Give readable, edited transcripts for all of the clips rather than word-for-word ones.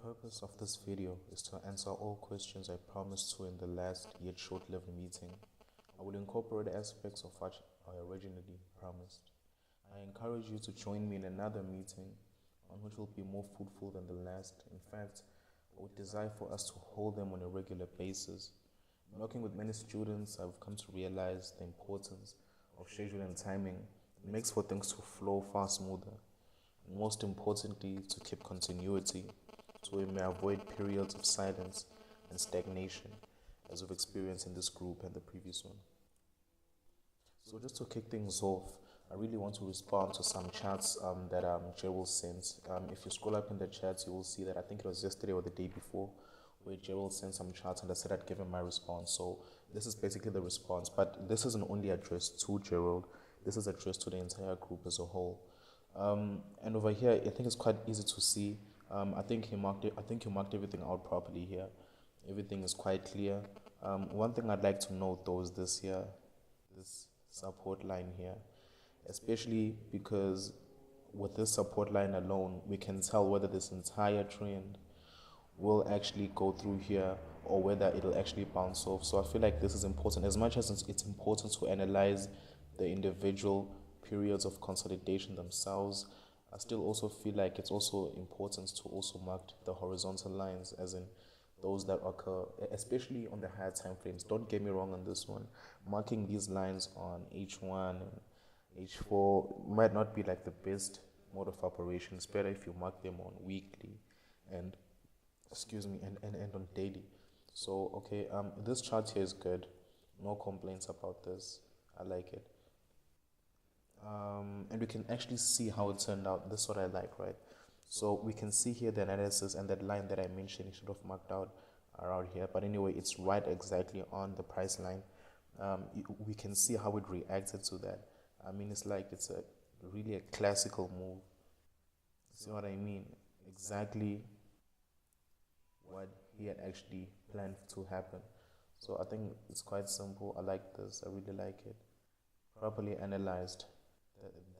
purpose of this video is to answer all questions I promised to in the last yet short-lived meeting. I will incorporate aspects of what I originally promised. I encourage you to join me in another meeting on which will be more fruitful than the last. In fact, I would desire for us to hold them on a regular basis. Working with many students, I've come to realize the importance of schedule and timing. It makes for things to flow far smoother. And most importantly, to keep continuity, so we may avoid periods of silence and stagnation as we've experienced in this group and the previous one. So just to kick things off, I really want to respond to some chats that Gerald sent. If you scroll up in the chats, you will see that I think it was yesterday or the day before where Gerald sent some chats and I said I'd give him my response. So this is basically the response, but this isn't only addressed to Gerald, this is addressed to the entire group as a whole. And over here, I think it's quite easy to see. I think you marked everything out properly here. Everything is quite clear. One thing I'd like to note though is this support line here, especially because with this support line alone, we can tell whether this entire trend will actually go through here or whether it'll actually bounce off. So I feel like this is important. As much as it's important to analyze the individual periods of consolidation themselves, I still also feel like it's also important to also mark the horizontal lines, as in those that occur, especially on the higher time frames. Don't get me wrong on this one. Marking these lines on H1 and H4 might not be like the best mode of operation. It's better if you mark them on weekly and on daily. So okay, this chart here is good. No complaints about this. I like it. And we can actually see how it turned out. This is what I like, right? So we can see here the analysis, and that line that I mentioned, it should have marked out around here. But anyway, it's right exactly on the price line. We can see how it reacted to that. I mean, it's like it's really a classical move. See what I mean? Exactly what he had actually planned to happen. So I think it's quite simple. I like this. I really like it. Properly analyzed.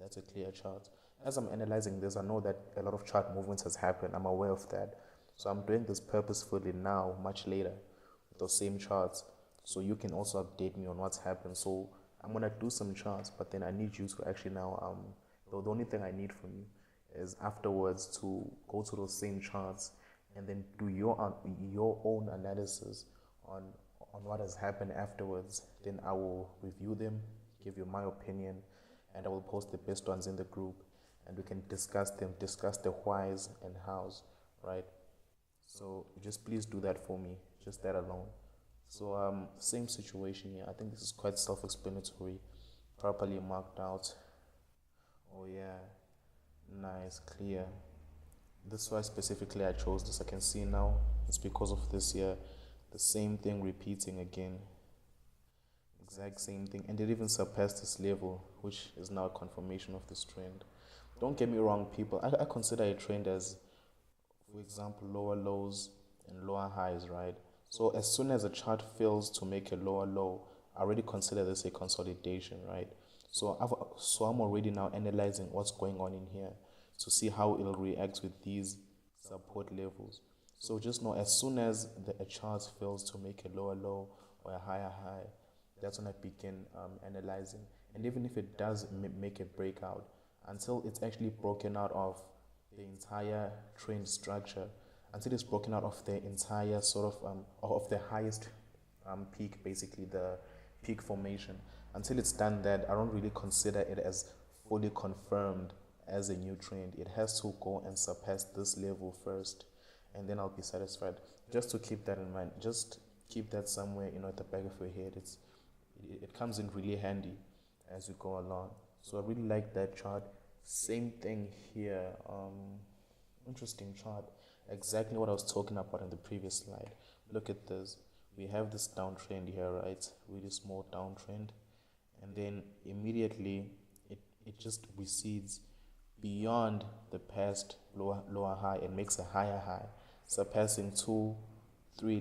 That's a clear chart. As I'm analyzing this, I know that a lot of chart movements has happened. I'm aware of that. So I'm doing this purposefully now, much later, with those same charts. So you can also update me on what's happened. So I'm gonna do some charts, but then I need you to actually now, the only thing I need from you is afterwards to go to those same charts and then do your own analysis on what has happened afterwards. Then I will review them, give you my opinion, and I will post the best ones in the group, and we can discuss them, discuss the whys and hows, right? So just please do that for me, just that alone. So same situation here. I think this is quite self-explanatory, properly marked out. Oh yeah, nice, clear. This is why specifically I chose this. I can see now it's because of this here, the same thing repeating again, exact same thing, and it even surpassed this level, which is now a confirmation of this trend. Don't get me wrong, people. I consider a trend as, for example, lower lows and lower highs, right? So as soon as a chart fails to make a lower low, I already consider this a consolidation, right? So I'm already now analyzing what's going on in here to see how it'll react with these support levels. So just know, as soon as a chart fails to make a lower low or a higher high, that's when I begin analyzing. And even if it does make a breakout, until it's actually broken out of the entire trend structure, until it's broken out of the entire sort of the highest peak, basically the peak formation, until it's done that, I don't really consider it as fully confirmed as a new trend. It has to go and surpass this level first, and then I'll be satisfied. Just to keep that in mind, just keep that somewhere, at the back of your head. It comes in really handy as you go along. So I really like that chart. Same thing here. Interesting chart. Exactly what I was talking about in the previous slide. Look at this. We have this downtrend here, right? Really small downtrend, and then immediately it just recedes beyond the past lower high and makes a higher high, surpassing 2-3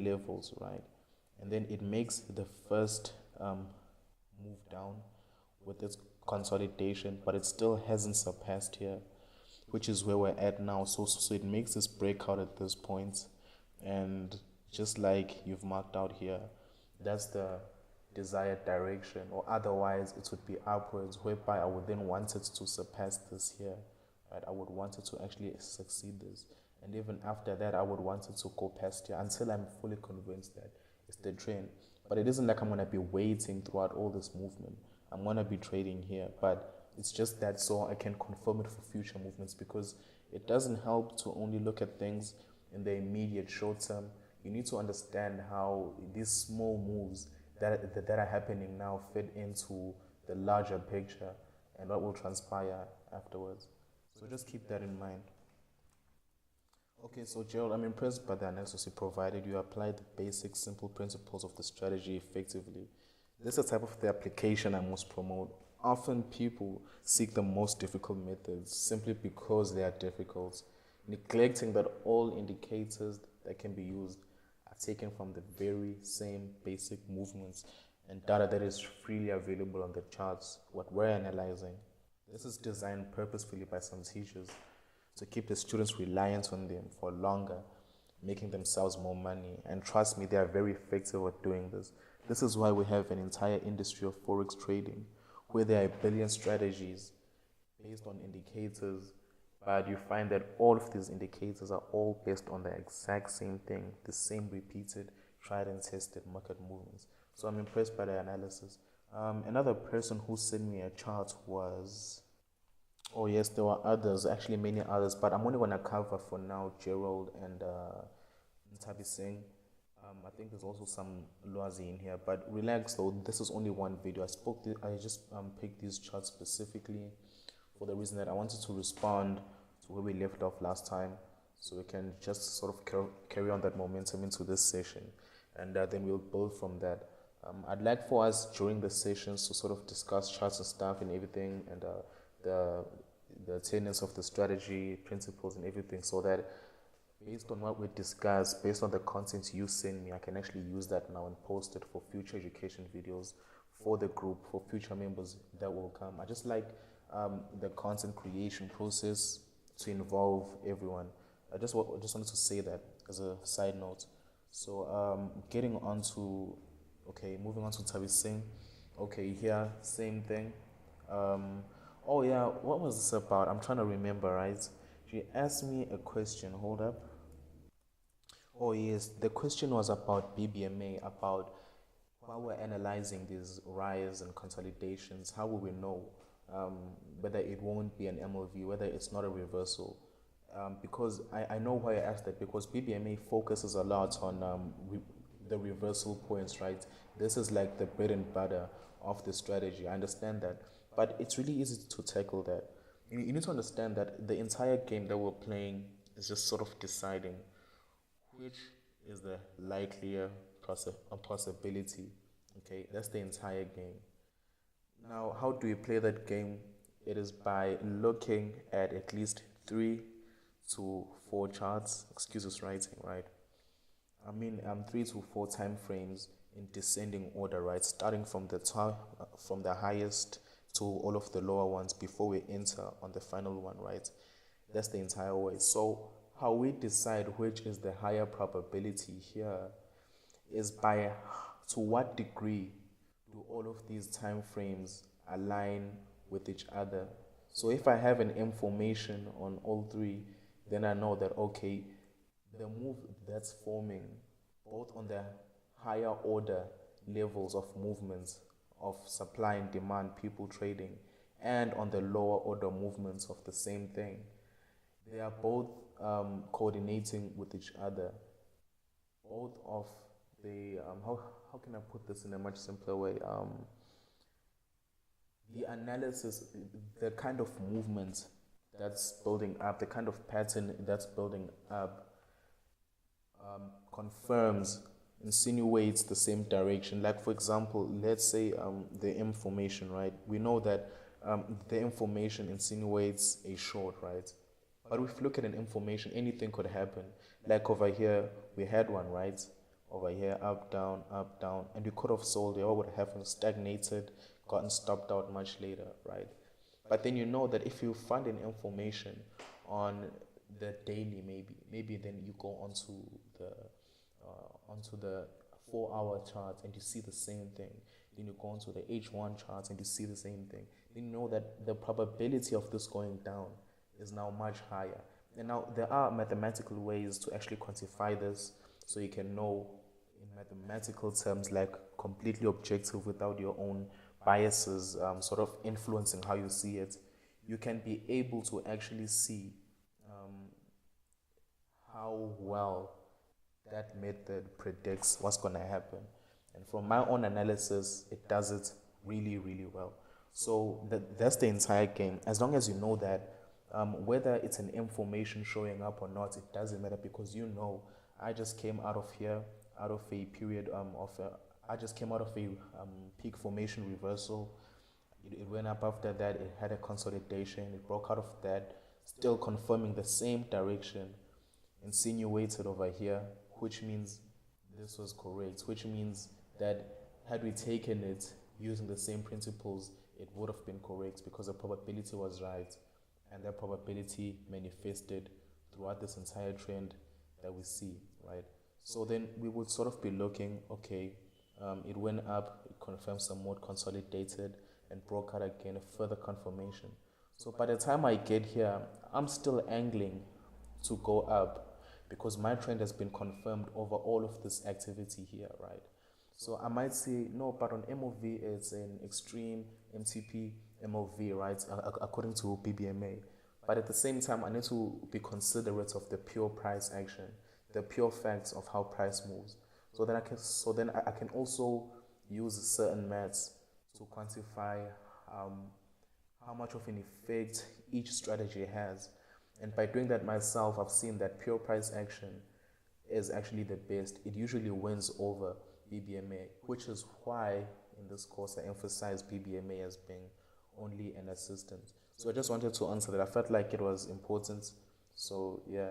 levels, right? And then it makes the first move down with its consolidation, but it still hasn't surpassed here. which is where we're at now. So it makes this breakout at this point, and just like you've marked out here, that's the desired direction, or otherwise it would be upwards, whereby I would then want it to surpass this here, right? I would want it to actually succeed this, and even after that I would want it to go past here until I'm fully convinced that it's the trend. But it isn't like I'm going to be waiting throughout all this movement. I'm going to be trading here, but it's just that so I can confirm it for future movements, because it doesn't help to only look at things in the immediate short term. You need to understand how these small moves that are happening now fit into the larger picture and what will transpire afterwards. So just keep that in mind. Okay, so Gerald, I'm impressed by the analysis you provided. You applied the basic, simple principles of the strategy effectively. This is the type of the application I most promote. Often people seek the most difficult methods simply because they are difficult, neglecting that all indicators that can be used are taken from the very same basic movements and data that is freely available on the charts, what we're analyzing. This is designed purposefully by some teachers to keep the students reliant on them for longer, making themselves more money. And trust me, they are very effective at doing this. This is why we have an entire industry of forex trading, where there are a billion strategies based on indicators, but you find that all of these indicators are all based on the exact same thing, the same repeated, tried and tested market movements. So I'm impressed by the analysis. Another person who sent me a chart was, oh yes, there were others, actually many others, but I'm only going to cover for now Gerald and Ntabi Singh. I think there's also some Loazi in here, but relax though, this is only one video. I just picked these charts specifically for the reason that I wanted to respond to where we left off last time, so we can just sort of carry on that momentum into this session, and then we'll build from that. I'd like for us during the sessions to sort of discuss charts and stuff and everything, and the tenets of the strategy, principles and everything, so that based on what we discuss, based on the content you send me, I can actually use that now and post it for future education videos for the group, for future members that will come. I just like the content creation process to involve everyone. I just wanted to say that as a side note. So getting on to, moving on to Tabi Singh. Okay, here, same thing. Oh yeah, what was this about? I'm trying to remember, right? She asked me a question, hold up. Oh yes, the question was about BBMA, about while we're analyzing these rise and consolidations, how will we know whether it won't be an MLV, whether it's not a reversal? Because I know why I asked that, because BBMA focuses a lot on the reversal points, right? This is like the bread and butter of the strategy. I understand that, but it's really easy to tackle that. You need to understand that the entire game that we're playing is just sort of deciding which is the likelier possibility. Okay, that's the entire game. Now, how do you play that game? It is by looking at least 3 to 4 charts. Excuse us writing, right? 3 to 4 time frames in descending order, right? Starting from the top, from the highest to all of the lower ones before we enter on the final one, right? That's the entire way. So how we decide which is the higher probability here is by to what degree do all of these time frames align with each other. So if I have an information on all 3, then I know that, okay, the move that's forming both on the higher order levels of movements of supply and demand, people trading, and on the lower order movements of the same thing, they are both coordinating with each other. Both of the how can I put this in a much simpler way? The analysis, the kind of movement that's building up, the kind of pattern that's building up, confirms, insinuates the same direction. Like for example, let's say the information, right? We know that the information insinuates a short, right? But if you look at an information, anything could happen. Like over here, we had one, right? Over here, up, down, and we could have sold it, or would have stagnated, gotten stopped out much later, right? But then you know that if you find an information on the daily, maybe then you go onto the 4 hour chart and you see the same thing. Then you go onto the H1 charts and you see the same thing. Then you know that the probability of this going down is now much higher. And now there are mathematical ways to actually quantify this, so you can know in mathematical terms, like completely objective without your own biases sort of influencing how you see it. You can be able to actually see how well that method predicts what's going to happen. And from my own analysis, it does it really, really well. So that's the entire game. As long as you know that, whether it's an information showing up or not, it doesn't matter, because you know, I just came out of here, out of a period I just came out of a peak formation reversal. It went up after that, it had a consolidation, it broke out of that, still confirming the same direction, insinuated over here, which means this was correct, which means that had we taken it using the same principles, it would have been correct because the probability was right, and that probability manifested throughout this entire trend that we see, right? So then we would sort of be looking, okay, it went up, it confirmed some more, consolidated, and broke out again, a further confirmation. So by the time I get here, I'm still angling to go up because my trend has been confirmed over all of this activity here, right? So I might say, no, but on MOV, it's an extreme MTP MOV, right, according to BBMA. But at the same time, I need to be considerate of the pure price action, the pure facts of how price moves. So then I can also use certain maths to quantify how much of an effect each strategy has. And by doing that myself, I've seen that pure price action is actually the best. It usually wins over BBMA, which is why in this course I emphasize BBMA as being only an assistant. So I just wanted to answer that. I felt like it was important. So yeah.